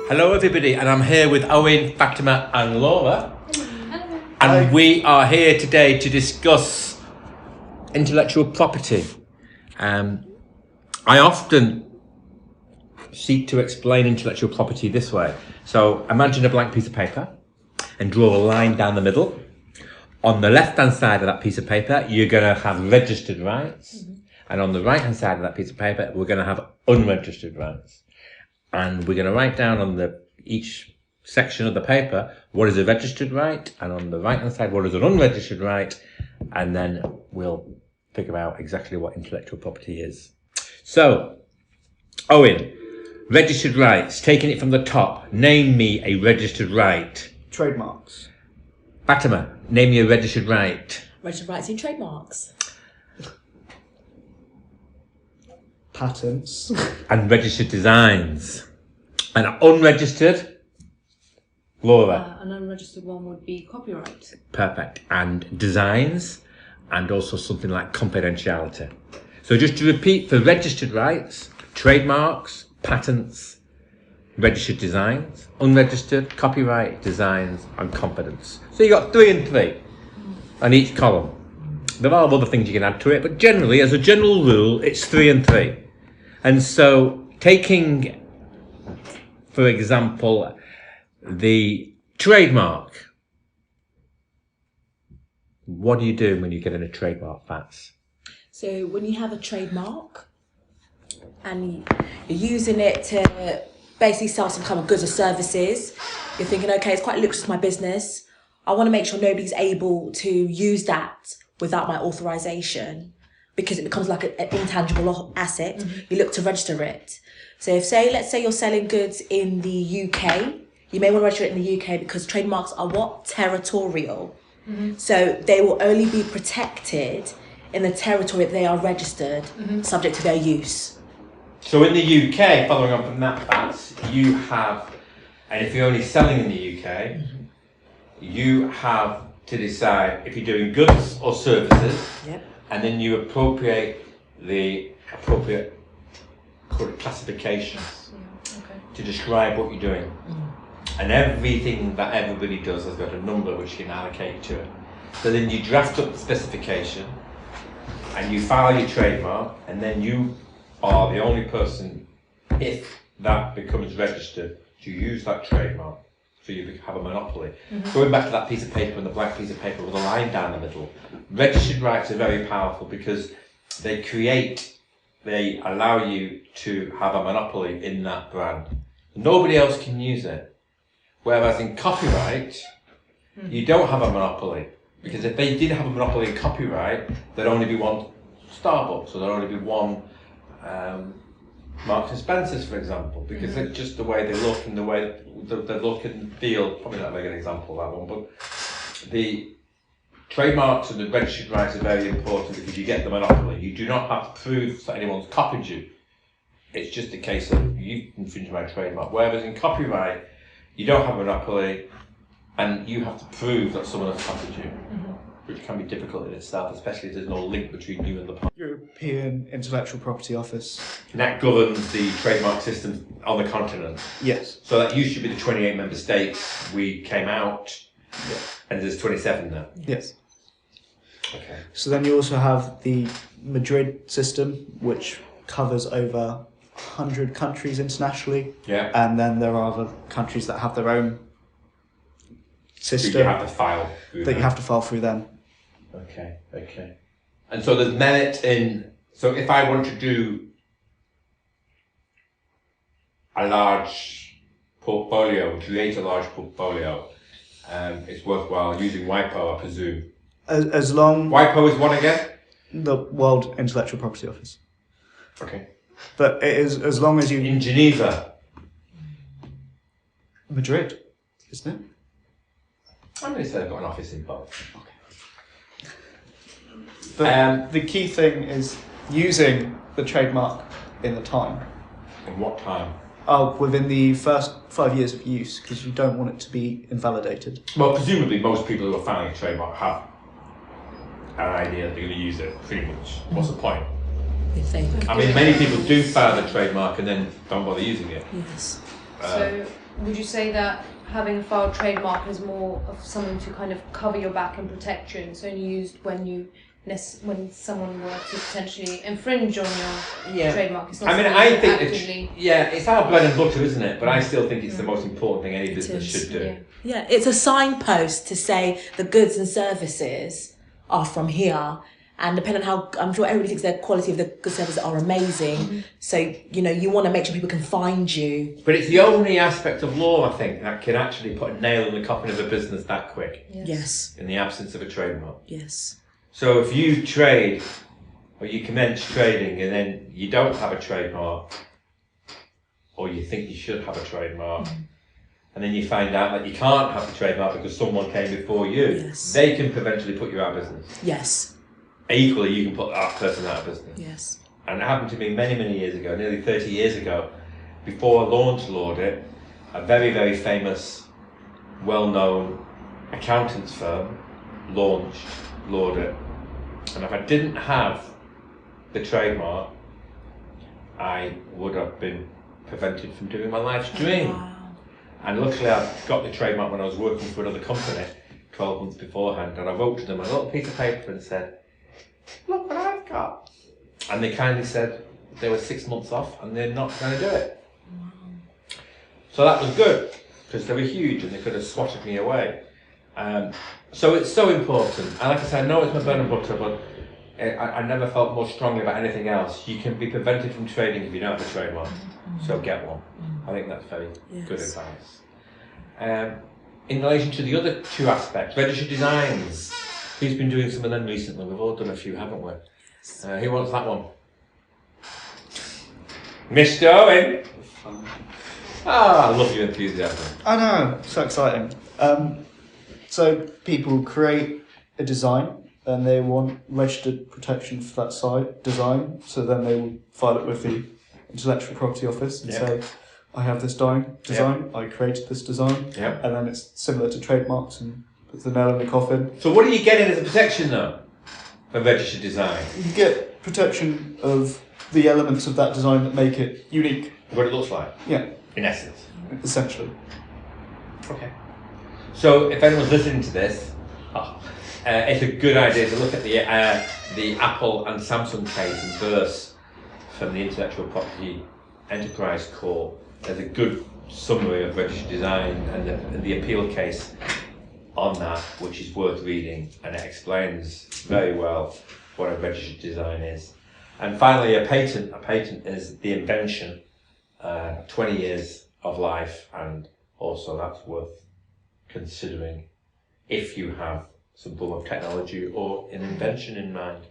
Hello everybody, and I'm here with Owen, Fatima and Lora. Hello. And we are here today to discuss intellectual property. I often seek to explain intellectual property this way. So imagine a blank piece of paper and draw a line down the middle. On the left-hand side of that piece of paper, you're going to have registered rights. Mm-hmm. And on the right-hand side of that piece of paper, we're going to have unregistered rights. And we're going to write down on each section of the paper what is a registered right, and on the right hand side what is an unregistered right, and then we'll figure out exactly what intellectual property is. So, Owen, registered rights, taking it from the top, name me a registered right. Trademarks. Fatima, name me a registered right. Registered rights in trademarks. Patents. And registered designs. And unregistered? Laura. An unregistered one would be copyright. Perfect. And designs, and also something like confidentiality. So just to repeat, for registered rights, trademarks, patents, registered designs, unregistered, copyright, designs, and confidence. So you got 3 and 3 on each column. There are other things you can add to it, but generally, as a general rule, it's 3 and 3. And so, taking, for example, the trademark. What do you do when you get in a trademark, Fats? So when you have a trademark and you're using it to basically sell some kind of goods or services, you're thinking, okay, it's quite lucrative to my business. I want to make sure nobody's able to use that without my authorization, because it becomes like an intangible asset. Mm-hmm. You look to register it. So let's say you're selling goods in the UK, you may want to register it in the UK because trademarks are what? Territorial. Mm-hmm. So they will only be protected in the territory that they are registered, mm-hmm. subject to their use. So in the UK, following on from that, Fats, you have, and if you're only selling in the UK, mm-hmm. you have to decide if you're doing goods or services, yep. And then you appropriate the appropriate classifications to describe what you're doing. And everything that everybody does has got a number which you can allocate to it. So then you draft up the specification and you file your trademark, and then you are the only person, if that becomes registered, to use that trademark. So you have a monopoly. Mm-hmm. Going back to that piece of paper and the blank piece of paper with a line down the middle, registered rights are very powerful because they allow you to have a monopoly in that brand. Nobody else can use it. Whereas in copyright, you don't have a monopoly. Because if they did have a monopoly in copyright, there'd only be one Starbucks, or there'd only be one Marks and Spencer's, for example, because mm-hmm. it's just the way they look and the way they look and feel. Probably not make an example of that one, but the trademarks and the registered rights are very important because you get the monopoly. You do not have to prove that anyone's copied you. It's just a case of you've infringed my trademark. Whereas in copyright, you don't have a monopoly and you have to prove that someone has copied you. Mm-hmm. Which can be difficult in itself, especially if there's no link between you and the party. European Intellectual Property Office. And that governs the trademark system on the continent. Yes. So that used to be the 28 member states. We came out, and there's 27 now. Yes. Okay. So then you also have the Madrid system, which covers over 100 countries internationally. Yeah. And then there are other countries that have their own system. So you have to file through that. You have to file through them. Okay. And so there's merit in, so if I want to do a large portfolio, create a large portfolio, it's worthwhile using WIPO, I presume. As long... WIPO is what again? The World Intellectual Property Office. Okay. But it is as long as you... In Geneva. Madrid, isn't it? I'm going to say I've got an office in both. Okay. But the key thing is using the trademark in the time. In what time? Within the first 5 years of use, because you don't want it to be invalidated. Well, presumably most people who are filing a trademark have an idea that they're going to use it, pretty much. What's the point? If they I mean, many people do file a trademark and then don't bother using it. Yes. So would you say that having a filed trademark is more of something to kind of cover your back and protect you, and it's only used when someone were to potentially infringe on your trademark? It's not I mean, something I to think actively... it's our bread and butter, isn't it? But I still think it's the most important thing any business should do. Yeah, it's a signpost to say the goods and services are from here. And depending on how, I'm sure everybody thinks the quality of the goods and services are amazing. So, you want to make sure people can find you. But it's the only aspect of law, I think, that can actually put a nail in the coffin of a business that quick. Yes. In the absence of a trademark. Yes. So if you trade, or you commence trading, and then you don't have a trademark, or you think you should have a trademark, and then you find out that you can't have a trademark because someone came before you, they can potentially put you out of business. Yes. Equally, you can put that person out of business. Yes. And it happened to me many, many years ago, nearly 30 years ago, before I launched Laudit, a very, very famous, well-known accountants firm launched Laudit. And if I didn't have the trademark, I would have been prevented from doing my life's dream. Wow. And luckily I got the trademark when I was working for another company 12 months beforehand, and I wrote to them a little piece of paper and said, look what I've got. And they kindly said they were 6 months off and they're not going to do it. Wow. So that was good, because they were huge and they could have swatted me away. So it's so important. And like I said, I know it's my bread and butter, but I never felt more strongly about anything else. You can be prevented from trading if you don't have a trademark. So get one. I think that's very good advice. In relation to the other two aspects, registered designs. Who's been doing some of them recently? We've all done a few, haven't we? Who wants that one? Mr. Owen! I love your enthusiasm. I know, so exciting. So people create a design and they want registered protection for that design, so then they will file it with the Intellectual Property Office and say, I have this design, I created this design, and then it's similar to trademarks and puts the nail in the coffin. So what are you getting as a protection though, for registered design? You get protection of the elements of that design that make it unique. What it looks like? Yeah. In essence? Essentially. Okay. So if anyone's listening to this, it's a good idea to look at the Apple and Samsung case and verse from the Intellectual Property Enterprise Court. There's a good summary of registered design and the appeal case on that, which is worth reading, and it explains very well what a registered design is. And finally, a patent. A patent is the invention, 20 years of life, and also that's worth considering if you have some form of technology or an invention in mind.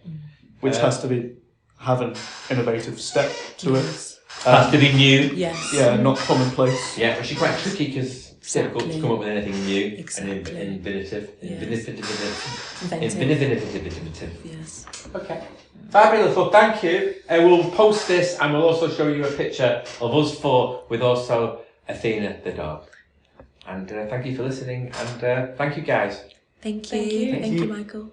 Which has to have an innovative step to it. Has to be new. Yes. Yeah, not commonplace. Yeah, actually quite tricky because it's difficult to come up with anything new and inventive. Yes. Okay. Fabulous. Well, thank you. We'll post this and we'll also show you a picture of us four with also Athena the dog. And thank you for listening, and thank you guys. Thank you. Thank you, Michael.